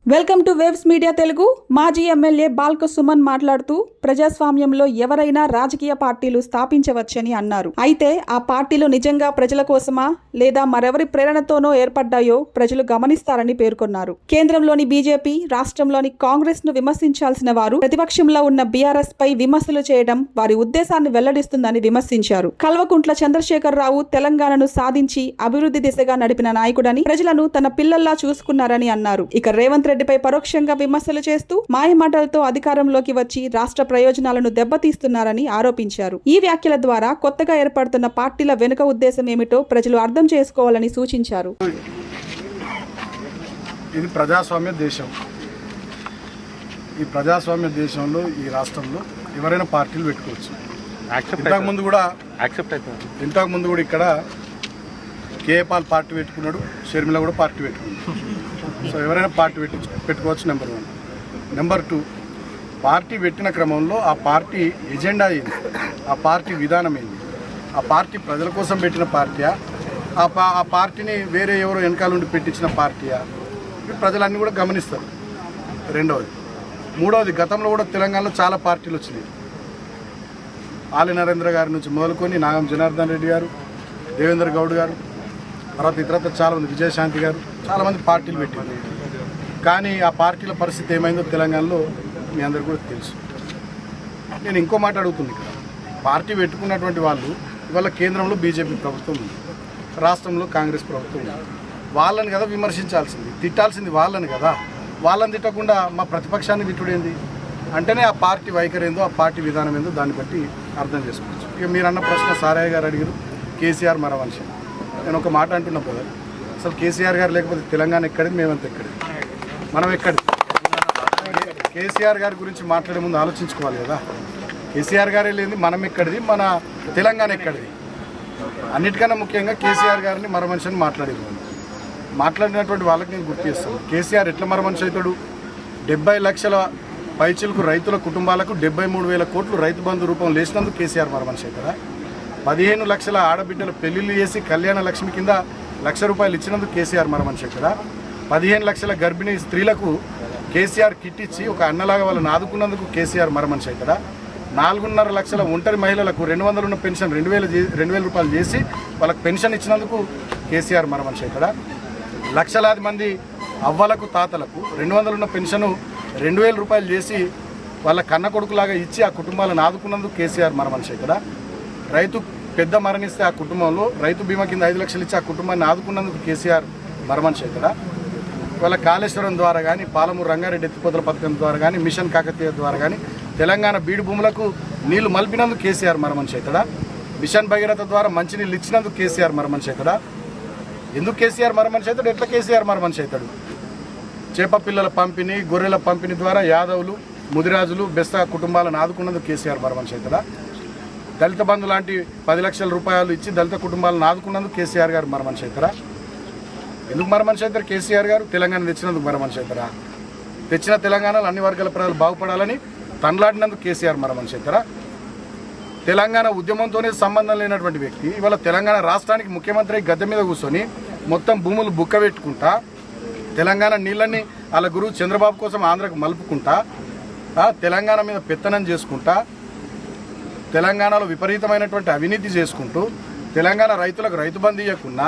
Welcome to waves media Telugu. మాజీ MLA Balka Suman మాట్లాడుతూ ప్రజాస్వామ్యంలో ఎవరైనా రాజకీయ పార్టీలు స్థాపించవచ్చని అన్నారు. అయితే ఆ పార్టీలు నిజంగా ప్రజల కోసమా లేదా మరెవరి ప్రేరణతోనో ఏర్పడ్డాయో ప్రజలు గమనిస్తారని పేర్కొన్నారు. కేంద్రంలోని బీజేపీ, రాష్ట్రంలోని కాంగ్రెస్ ను విమర్శించాల్సిన వారు ప్రతిపక్షంలో ఉన్న బీఆర్ఎస్ పై విమర్శలు చేయడం వారి ఉద్దేశాన్ని వెల్లడిస్తుందని విమర్శించారు. కల్వకుంట్ల చంద్రశేఖర్ రావు తెలంగాణను సాధించి అభివృద్ధి దిశగా నడిపిన నాయకుడని, ప్రజలను తన పిల్లల్లా చూసుకున్నారని అన్నారు. ఇక రేవంత్ రెడ్డిపై పరోక్షంగా విమర్శలు చేస్తూ మాయమాటలతో అధికారంలోకి వచ్చి రాష్ట్ర ప్రయోజనాలను దెబ్బతీస్తున్నారని ఆరోపించారు. ఈ వ్యాఖ్యల ద్వారా కొత్తగా ఏర్పడుతున్న పార్టీల వెనుక ఉద్దేశం ఏమిటో ప్రజలు అర్థం చేసుకోవాలని సూచించారు. ఇది ప్రజాస్వామ్య దేశం. ఈ ప్రజాస్వామ్య దేశంలో ఈ రాష్ట్రంలో ఎవరైనా పార్టీలు పెట్టుకోవచ్చు. ఇంతకుముందు కూడా ఇక్కడ కేపాల్ పార్టీ పెట్టుకున్నాడు, షర్మిల కూడా పార్టీ పెట్టుకున్నాడు. సో ఎవరైనా పార్టీ పెట్టుకోవచ్చు. నెంబర్ 1. నెంబర్ 2, పార్టీ పెట్టిన క్రమంలో ఆ పార్టీ ఎజెండా ఏంది, ఆ పార్టీ విధానం ఏంది, ఆ పార్టీ ప్రజల కోసం పెట్టిన పార్టీయా, ఆ పార్టీని వేరే ఎవరో వెనకాల నుండి పెట్టించిన పార్టీయా, ప్రజలన్నీ కూడా గమనిస్తారు. రెండవది. మూడవది, గతంలో కూడా తెలంగాణలో చాలా పార్టీలు వచ్చినాయి. ఆలి నరేంద్ర గారి నుంచి మొదలుకొని నాగం జనార్దన్ రెడ్డి గారు, దేవేంద్ర గౌడ్ గారు, తర్వాత ఇతరత్ర చాలామంది, విజయశాంతి గారు, చాలామంది పార్టీలు పెట్టారు. కానీ ఆ పార్టీల పరిస్థితి ఏమైందో తెలంగాణలో మీ అందరికీ కూడా తెలుసు. నేను ఇంకో మాట అడుగుతుంది. ఇక్కడ పార్టీ పెట్టుకున్నటువంటి వాళ్ళు ఇవాళ కేంద్రంలో బీజేపీ ప్రభుత్వం ఉంది, రాష్ట్రంలో కాంగ్రెస్ ప్రభుత్వం ఉంది. వాళ్ళని కదా విమర్శించాల్సింది, తిట్టాల్సింది వాళ్ళని కదా. వాళ్ళని తిట్టకుండా మా ప్రతిపక్షాన్ని తిట్టుడేంది అంటేనే ఆ పార్టీ వైఖరి ఏందో, ఆ పార్టీ విధానం ఏందో దాన్ని బట్టి అర్థం చేసుకోవచ్చు. ఇక మీరు అన్న ప్రశ్న సారయ్య గారు అడిగారు, కేసీఆర్ మన మనిషి. నేను ఒక మాట అంటున్నా కదా, అసలు కేసీఆర్ గారు లేకపోతే తెలంగాణ ఎక్కడిది, మేమంతా ఎక్కడిది, మనం ఎక్కడిది. కేసీఆర్ గారి గురించి మాట్లాడే ముందు ఆలోచించుకోవాలి కదా. కేసీఆర్ గారే లేని మనం ఎక్కడిది, మన తెలంగాణ ఎక్కడిది. అన్నిటికన్నా ముఖ్యంగా కేసీఆర్ గారిని మర మనిషి అని మాట్లాడినటువంటి వాళ్ళకి నేను గుర్తు చేస్తాను. కేసీఆర్ ఎట్లా మర మనిషి అవుతాడు? 70 లక్షల పైచిలకు రైతుల కుటుంబాలకు 73,000 కోట్లు రైతు బంధు రూపం లేచినందుకు కేసీఆర్ మర మనిషి అవుతారా? 15 లక్షల ఆడబిడ్డల పెళ్లిళ్ళు చేసి కళ్యాణ లక్ష్మి కింద ₹1,00,000 ఇచ్చినందుకు కేసీఆర్ మర మనిషి అవుతారా? 15 లక్షల గర్భిణీ స్త్రీలకు కేసీఆర్ కిట్ ఇచ్చి ఒక అన్నలాగా వాళ్ళని ఆదుకున్నందుకు కేసీఆర్ మర మనిషి అవుతారా? 4.5 లక్షల ఒంటరి మహిళలకు 200 ఉన్న పెన్షన్ 2,000 రూపాయలు చేసి వాళ్ళకి పెన్షన్ ఇచ్చినందుకు కేసీఆర్ మర మనిషి అవుతారా? లక్షలాది మంది అవ్వలకు తాతలకు 200 ఉన్న పెన్షను 2,000 రూపాయలు చేసి వాళ్ళ కన్న కొడుకులాగా ఇచ్చి ఆ కుటుంబాలను ఆదుకున్నందుకు కేసీఆర్ మర మనిషి అవుతారా? రైతు పెద్ద మరణిస్తే ఆ కుటుంబంలో రైతు బీమా కింద 5 లక్షలు ఇచ్చి ఆ కుటుంబాన్ని ఆదుకున్నందుకు కేసీఆర్ మర మనిషి అవుతారా? ఇవాళ కాళేశ్వరం ద్వారా కానీ, పాలమూరు రంగారెడ్డి ఎత్తిపోతల పథకం ద్వారా కానీ, మిషన్ కాకతీయ ద్వారా కానీ తెలంగాణ బీడు భూములకు నీళ్లు మలిపినందుకు కేసీఆర్ మర మనిషి అవుతాడా? మిషన్ భగీరథ ద్వారా మంచినీళ్ళు ఇచ్చినందుకు కేసీఆర్ మర మనిషి అవుతాడా? ఎందుకు కేసీఆర్ మర మనిషి అవుతాడు? ఎట్లా కేసీఆర్ మర మనిషి అవుతాడు? చేప పిల్లల పంపిణీ, గొర్రెల పంపిణీ ద్వారా యాదవులు, ముదిరాజులు, బెస్తా కుటుంబాలను ఆదుకున్నందుకు కేసీఆర్ మర మనిషి అవుతాడా? దళిత బంధు లాంటి 10 లక్షల రూపాయలు ఇచ్చి దళిత కుటుంబాలను ఆదుకున్నందుకు కేసీఆర్ గారు మర మనిషి అవుతారా? ఎందుకు మర మనిషి అవుతారు కేసీఆర్ గారు? తెలంగాణ తెచ్చినందుకు మర మనిషి అవుతారా? తెచ్చిన తెలంగాణలో అన్ని వర్గాల ప్రజలు బాగుపడాలని తనలాడినందుకు కేసీఆర్ మర మనిషి అవుతారా? తెలంగాణ ఉద్యమంతోనే సంబంధం లేనటువంటి వ్యక్తి ఇవాళ తెలంగాణ రాష్ట్రానికి ముఖ్యమంత్రి గద్దె మీద కూర్చొని మొత్తం భూములు బుక్క పెట్టుకుంటా, తెలంగాణ నీళ్ళని వాళ్ళ గురువు చంద్రబాబు కోసం ఆంధ్రకు మలుపుకుంటా, తెలంగాణ మీద పెత్తనం చేసుకుంటా, తెలంగాణలో విపరీతమైనటువంటి అవినీతి చేసుకుంటూ, తెలంగాణ రైతులకు రైతు బంధు ఇవ్వకున్నా,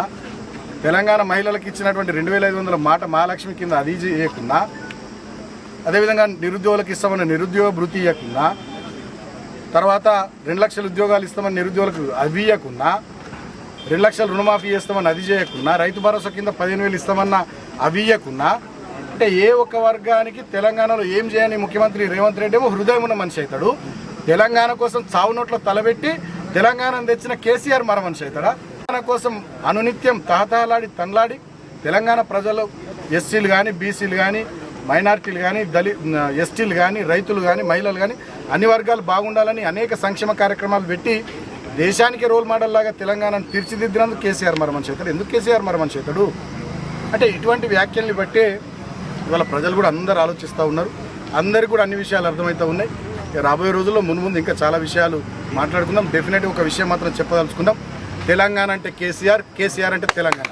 తెలంగాణ మహిళలకు ఇచ్చినటువంటి 2,500 మాట మహాలక్ష్మి కింద అది చేయకున్నా, అదేవిధంగా నిరుద్యోగులకు ఇస్తామన్న నిరుద్యోగ భృతి ఇవ్వకున్నా, తర్వాత 2 లక్షల ఉద్యోగాలు ఇస్తామని నిరుద్యోగులకు అవి ఇవ్వకున్నా, 2 లక్షల రుణమాఫీ చేస్తామని అది చేయకున్నా, రైతు భరోసా కింద 15,000 ఇస్తామన్న అవి ఇవ్వకున్నా, అంటే ఏ ఒక్క వర్గానికి తెలంగాణలో ఏం చేయని ముఖ్యమంత్రి రేవంత్ రెడ్డి ఏమో హృదయం ఉన్న మనిషి అవుతాడు. తెలంగాణ కోసం చావు నోట్లో తలబెట్టి తెలంగాణను తెచ్చిన కేసీఆర్ మర మనిషి అవుతాడా? తెలంగాణ కోసం అనునిత్యం తహతహలాడి తనలాడి తెలంగాణ ప్రజలు, ఎస్సీలు కానీ, బీసీలు కానీ, మైనార్టీలు కానీ, ఎస్టీలు కానీ, రైతులు కానీ, మహిళలు కానీ అన్ని వర్గాలు బాగుండాలని అనేక సంక్షేమ కార్యక్రమాలు పెట్టి దేశానికి రోల్ మోడల్ లాగా తెలంగాణను తీర్చిదిద్దినందుకు కేసీఆర్ మర మనిషి అవుతాడు. ఎందుకు కేసీఆర్ మర మనిషి అవుతాడు అంటే ఇటువంటి వ్యాఖ్యల్ని బట్టే ఇవాళ ప్రజలు కూడా అందరూ ఆలోచిస్తూ ఉన్నారు. అందరికీ కూడా అన్ని విషయాలు అర్థమవుతూ ఉన్నాయి. రాబోయే రోజుల్లో మున్ముందు ఇంకా చాలా విషయాలు మాట్లాడుకుందాం. డెఫినెట్గా ఒక విషయం మాత్రం చెప్పదలుచుకుందాం. తెలంగాణ అంటే కేసీఆర్, కేసీఆర్ అంటే తెలంగాణ.